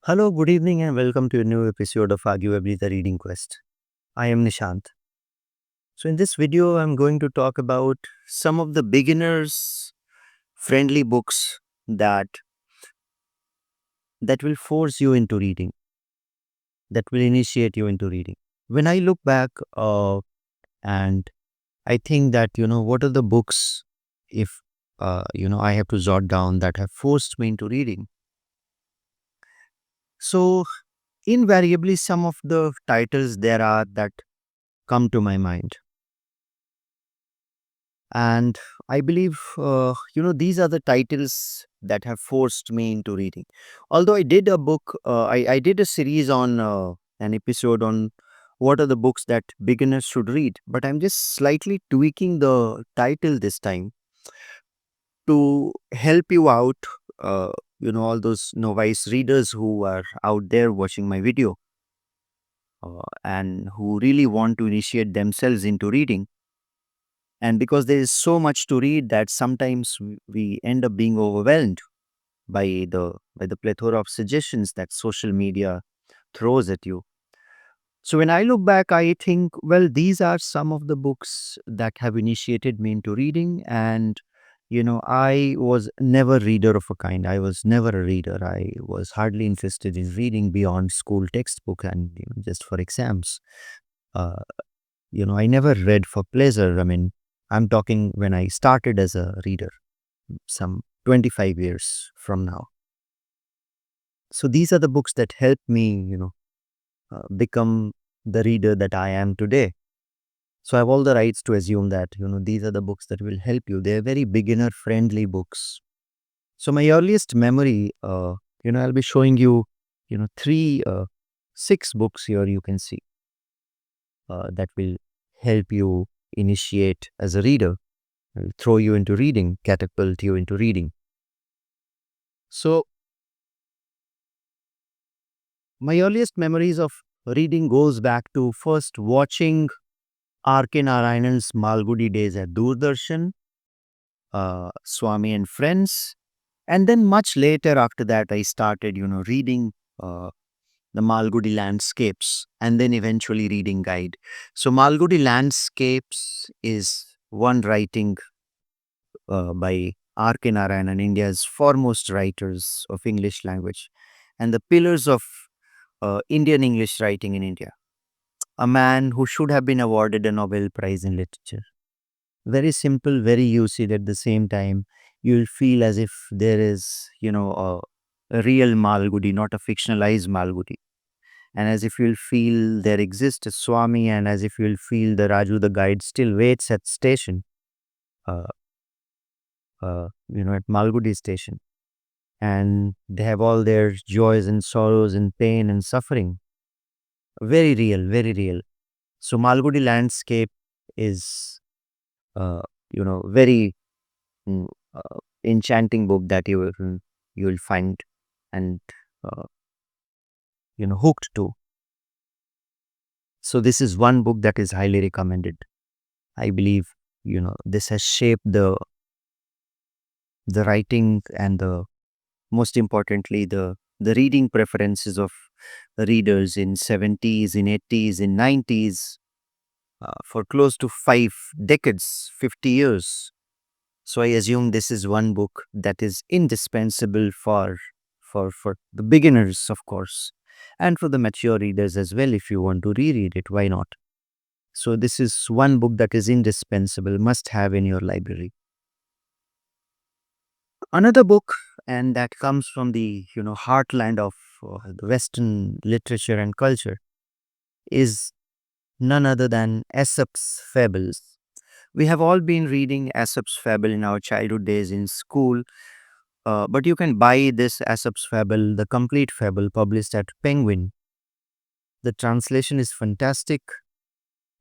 Hello, good evening, and welcome to a new episode of Arguably the Reading Quest. I am Nishant. So, in this video, I'm going to talk about some of the beginners friendly books that will force you into reading, that will initiate you into reading. When I look back and I think that, what are the books, if, I have to jot down that have forced me into reading. So, invariably, some of the titles there are that come to my mind. And I believe, these are the titles that have forced me into reading. Although I did a book, I did a series on an episode on what are the books that beginners should read. But I'm just slightly tweaking the title this time to help you out, all those novice readers who are out there watching my video and who really want to initiate themselves into reading. And because there is so much to read that sometimes we end up being overwhelmed by the plethora of suggestions that social media throws at you. So when I look back, I think, well, these are some of the books that have initiated me into reading. And I was never a reader of a kind. I was never a reader. I was hardly interested in reading beyond school textbook and just for exams. uh, I never read for pleasure. I mean, I'm talking when I started as a reader, some 25 years from now. So these are the books that helped me, become the reader that I am today. So I have all the rights to assume that, these are the books that will help you. They're very beginner friendly books. So my earliest memory, I'll be showing you, six books here you can see that will help you initiate as a reader, will throw you into reading, catapult you into reading. So, my earliest memories of reading goes back to first watching R.K. Narayanan's Malgoodi days at Doordarshan, Swami and Friends, and then much later after that, I started, reading uh, the Malgoodi Landscapes, and then eventually reading guide. So, Malgoodi Landscapes is one writing by R.K. Narayanan, India's foremost writers of English language, and the pillars of Indian English writing in India. A man who should have been awarded a Nobel Prize in Literature. Very simple, very lucid at the same time. You'll feel as if there is, a real Malgudi, not a fictionalized Malgudi. And as if you'll feel there exists a Swami, and as if you'll feel the Raju the guide still waits at station, uh, at Malgudi station. And they have all their joys and sorrows and pain and suffering. Very real, very real. So Malgudi Landscape is, very enchanting book that you will find and uh, hooked to. So this is one book that is highly recommended. I believe this has shaped the writing and the most importantly the reading preferences of the readers in 70s, in 80s, in 90s for close to 5 decades, 50 years. So I assume this is one book that is indispensable for the beginners, of course, and for the mature readers as well. If you want to reread it, why not? So this is one book that is indispensable, must have in your library. Another book, and that comes from the heartland of the Western literature and culture, is none other than Aesop's Fables. We have all been reading Aesop's Fable in our childhood days in school, but you can buy this Aesop's Fable, the complete fable, published at Penguin. The translation is fantastic,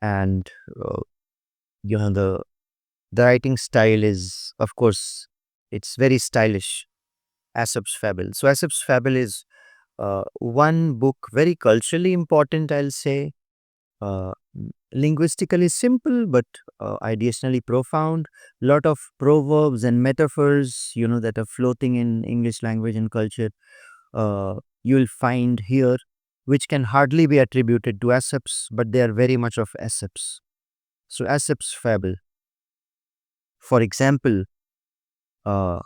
and uh, you know the writing style is, of course, it's very stylish. Aesop's Fable. So Aesop's Fable is one book very culturally important, I'll say. Linguistically simple, but ideationally profound. Lot of proverbs and metaphors, that are floating in English language and culture. you'll find here, which can hardly be attributed to Aesops, but they are very much of Aesops. So, Aesop's Fable, for example, uh,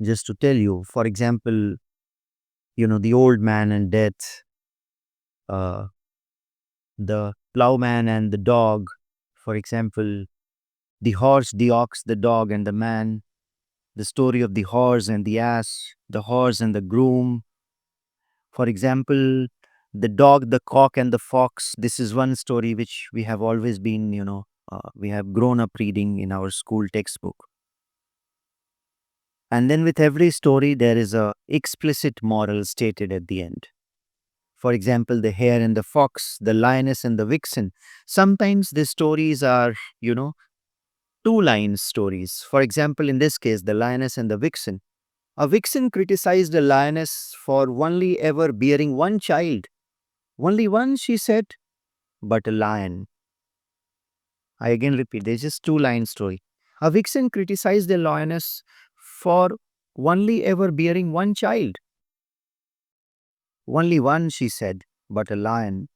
just to tell you, for example, the old man and death, uh, the plowman and the dog, for example, the horse, the ox, the dog, and the man, the story of the horse and the ass, the horse and the groom. For example, the dog, the cock, and the fox. This is one story which we have always been, we have grown up reading in our school textbook. And then with every story, there is a explicit moral stated at the end. For example, the hare and the fox, the lioness and the vixen. Sometimes the stories are, two-line stories. For example, in this case, the lioness and the vixen. A vixen criticized a lioness for only ever bearing one child. Only one, she said, but a lion. I again repeat, there's just two-line story. A vixen criticized the lioness for only ever bearing one child. Only one, she said, but a lion.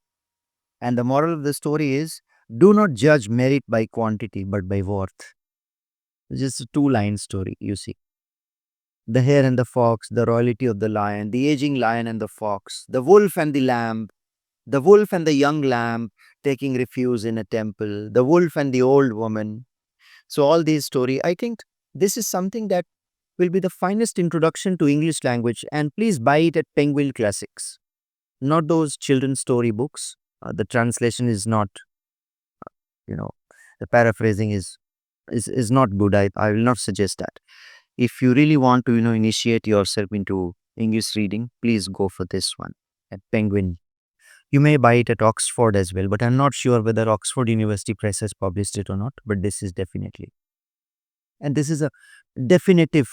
And the moral of the story is, do not judge merit by quantity, but by worth. It's just a two-line story, you see. The hare and the fox, the royalty of the lion, the aging lion and the fox, the wolf and the wolf and the young lamb taking refuge in a temple, the wolf and the old woman. So all these story, I think this is something that will be the finest introduction to English language, and please buy it at Penguin Classics. Not those children's story books. The translation is not, you know, the paraphrasing is not good. I will not suggest that. If you really want to, initiate yourself into English reading, please go for this one at Penguin. You may buy it at Oxford as well, but I'm not sure whether Oxford University Press has published it or not, but this is definitely. And this is a definitive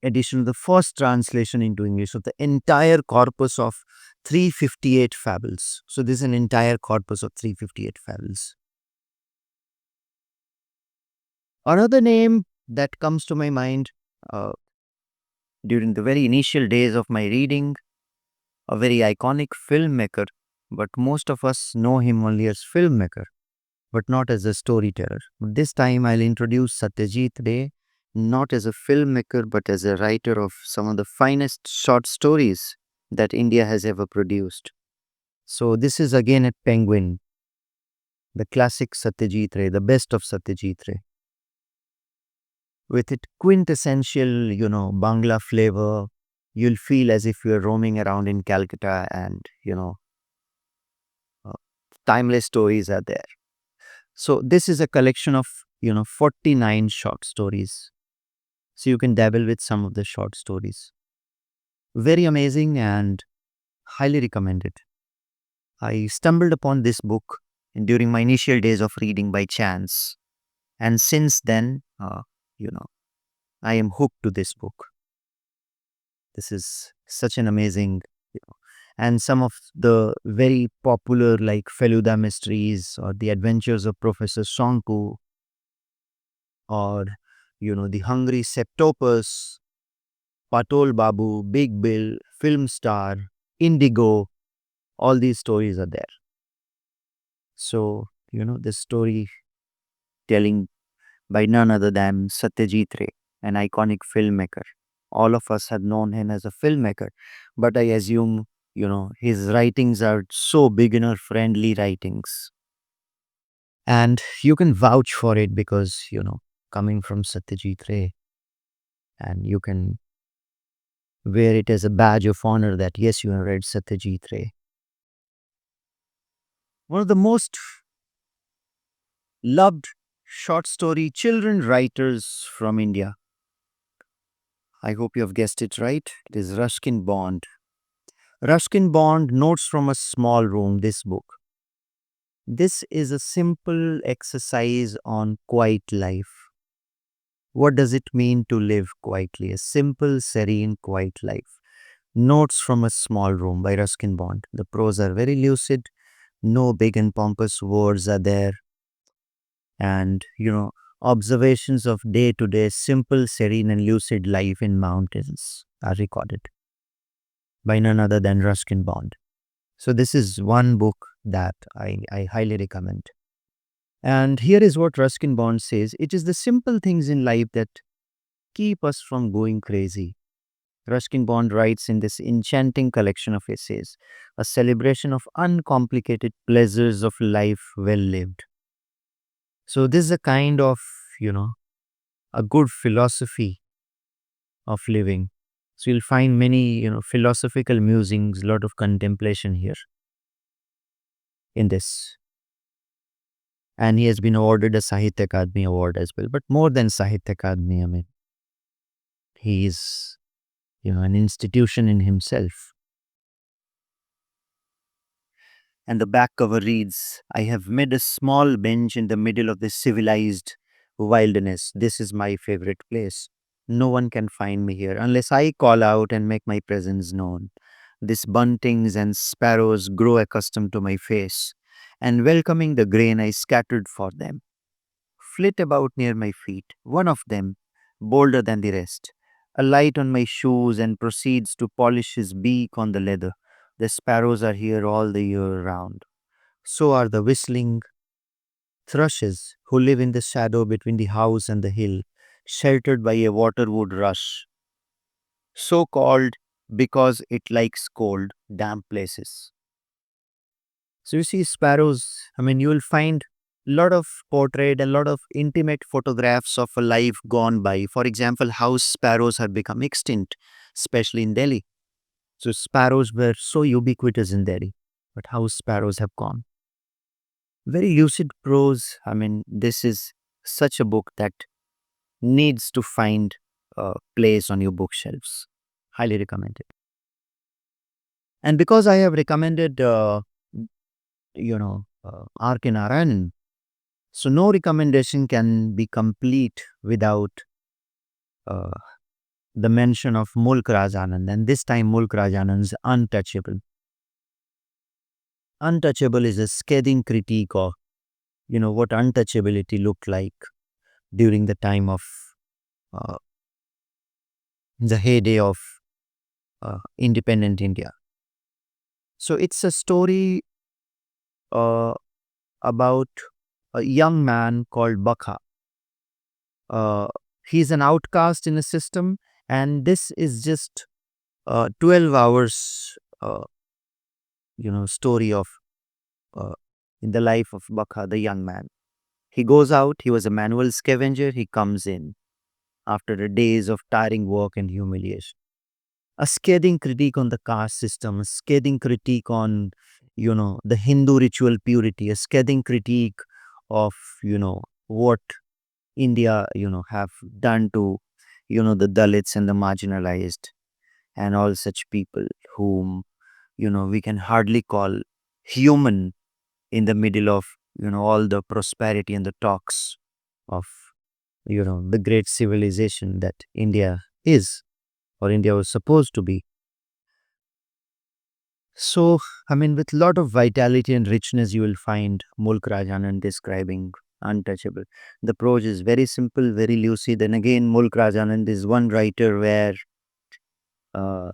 edition, the first translation into English of the entire corpus of 358 fables. So this is an entire corpus of 358 fables. Another name that comes to my mind uh, during the very initial days of my reading, a very iconic filmmaker, but most of us know him only as filmmaker, but not as a storyteller. This time I'll introduce Satyajit Ray, not as a filmmaker, but as a writer of some of the finest short stories that India has ever produced. So this is again at Penguin, the classic Satyajit Ray, the best of Satyajit Ray. With its quintessential, Bangla flavor, you'll feel as if you're roaming around in Calcutta and, uh, timeless stories are there. So this is a collection of, 49 short stories. So you can dabble with some of the short stories. Very amazing and highly recommended. I stumbled upon this book during my initial days of reading by chance. And since then, I am hooked to this book. This is such an amazing, and some of the very popular like Feluda Mysteries or The Adventures of Professor Sonku or, The Hungry Septopus, Patol Babu, Big Bill, Film Star, Indigo, all these stories are there. So, this story telling by none other than Satyajit Ray, an iconic filmmaker. All of us have known him as a filmmaker, but I assume, his writings are so beginner friendly writings. And you can vouch for it because, coming from Satyajit Ray, and you can wear it as a badge of honor that yes, you have read Satyajit Ray. One of the most loved short story children writers from India. I hope you have guessed it right. It is Ruskin Bond. Ruskin Bond, Notes from a Small Room, this book. This is a simple exercise on quiet life. What does it mean to live quietly? A simple, serene, quiet life. Notes from a Small Room by Ruskin Bond. The prose are very lucid. No big and pompous words are there. And, Observations of day-to-day simple, serene, and lucid life in mountains are recorded by none other than Ruskin Bond. So this is one book that I highly recommend. And here is what Ruskin Bond says: it is the simple things in life that keep us from going crazy. Ruskin Bond writes in this enchanting collection of essays, a celebration of uncomplicated pleasures of life well lived. So this is a kind of, a good philosophy of living. So you'll find many, philosophical musings, a lot of contemplation here in this. And he has been awarded a Sahitya Akademi Award as well. But more than Sahitya Akademi, I mean, he is, an institution in himself. And the back cover reads, I have made a small bench in the middle of this civilized wilderness. This is my favorite place. No one can find me here unless I call out and make my presence known. These buntings and sparrows grow accustomed to my face, and welcoming the grain I scattered for them, flit about near my feet, one of them, bolder than the rest, alight on my shoes and proceeds to polish his beak on the leather. The sparrows are here all the year round. So are the whistling thrushes who live in the shadow between the house and the hill, sheltered by a waterwood rush, so called because it likes cold, damp places. So you see sparrows, I mean, you will find a lot of portrait, a lot of intimate photographs of a life gone by. For example, house sparrows have become extinct, especially in Delhi. So sparrows were so ubiquitous in Delhi, but house sparrows have gone. Very lucid prose. I mean, this is such a book that needs to find a place on your bookshelves. Highly recommended. And because I have recommended, R.K. Narayanan, so no recommendation can be complete without uh, the mention of Mulk Raj Anand, and this time Mulk Raj Anand's Untouchable. Untouchable is a scathing critique of, what untouchability looked like during the time of uh, the heyday of independent India. So it's a story uh, about a young man called Bakha. He's an outcast in a system, and this is just 12 hours, story of uh, in the life of Bakha, the young man. He goes out, he was a manual scavenger, he comes in after the days of tiring work and humiliation. A scathing critique on the caste system, a scathing critique on, the Hindu ritual purity, a scathing critique of, what India, have done to, the Dalits and the marginalized and all such people whom, we can hardly call human in the middle of, all the prosperity and the talks of, the great civilization that India is, or India was supposed to be. So, I mean, with lot of vitality and richness, you will find Mulk Raj Anand describing Untouchable. The prose is very simple, very lucid. And again, Mulk Raj Anand is one writer where, uh,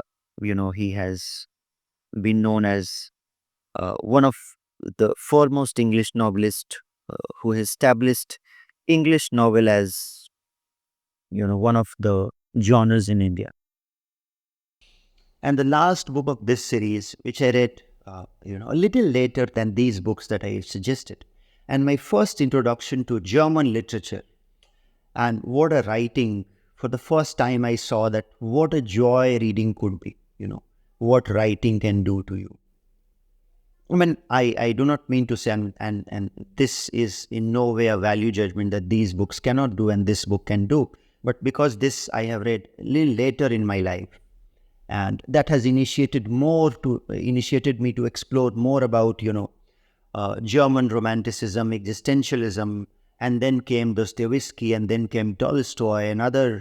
he has been known as one of the foremost English novelists who has established English novel as, one of the genres in India. And the last book of this series, which I read, a little later than these books that I suggested, and my first introduction to German literature, and what a writing! For the first time, I saw that what a joy reading could be. What writing can do to you. I mean, I do not mean to say, and this is in no way a value judgment that these books cannot do and this book can do, but because this I have read a little later in my life, and that has initiated me to explore more about German romanticism, existentialism, and then came Dostoevsky, and then came Tolstoy, and other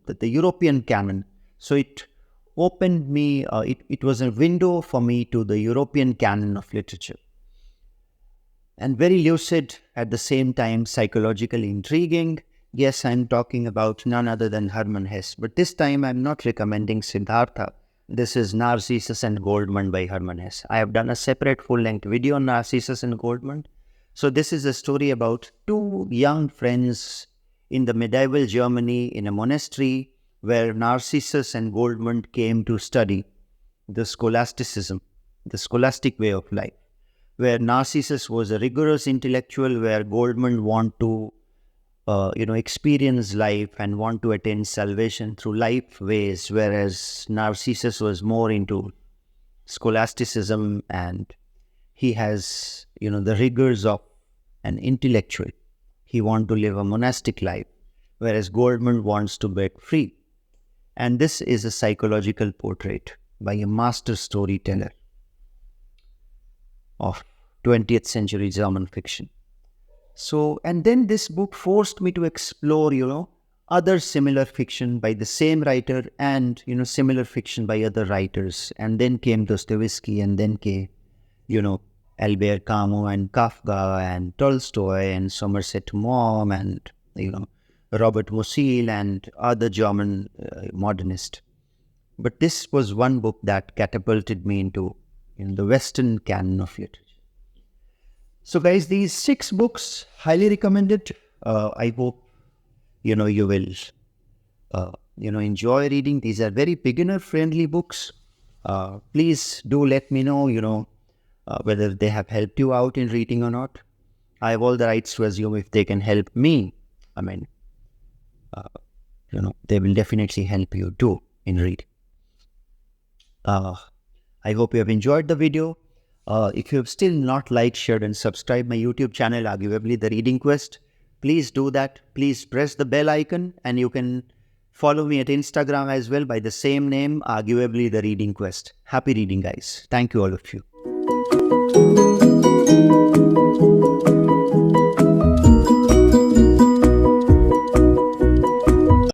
the European canon. So it opened me. It was a window for me to the European canon of literature. and very lucid, at the same time psychologically intriguing. Yes, I'm talking about none other than Hermann Hesse, but this time I'm not recommending Siddhartha. This is Narcissus and Goldman by Hermann Hesse. I have done a separate full-length video on Narcissus and Goldman. So this is a story about two young friends in the medieval Germany in a monastery where Narcissus and Goldman came to study the scholasticism, the scholastic way of life, where Narcissus was a rigorous intellectual, where Goldman want to experience life and want to attain salvation through life ways, whereas Narcissus was more into scholasticism and he has, the rigors of an intellectual. He wants to live a monastic life, whereas Goldman wants to break free. And this is a psychological portrait by a master storyteller of 20th century German fiction. So, and then this book forced me to explore, other similar fiction by the same writer and, similar fiction by other writers. And then came Dostoevsky, and then came, Albert Camus and Kafka and Tolstoy and Somerset Maugham and, Robert Musil and other German modernists. But this was one book that catapulted me into the Western canon of literature. So guys, these 6 books, highly recommended. I hope, you will, enjoy reading. These are very beginner-friendly books. Please do let me know, whether they have helped you out in reading or not. I have all the rights to assume if they can help me, they will definitely help you too in reading. I hope you have enjoyed the video. If you have still not liked, shared and subscribed my YouTube channel, arguably The Reading Quest, please do that. Please press the bell icon, and you can follow me at Instagram as well by the same name, arguably The Reading Quest. Happy reading, guys. Thank you, all of you.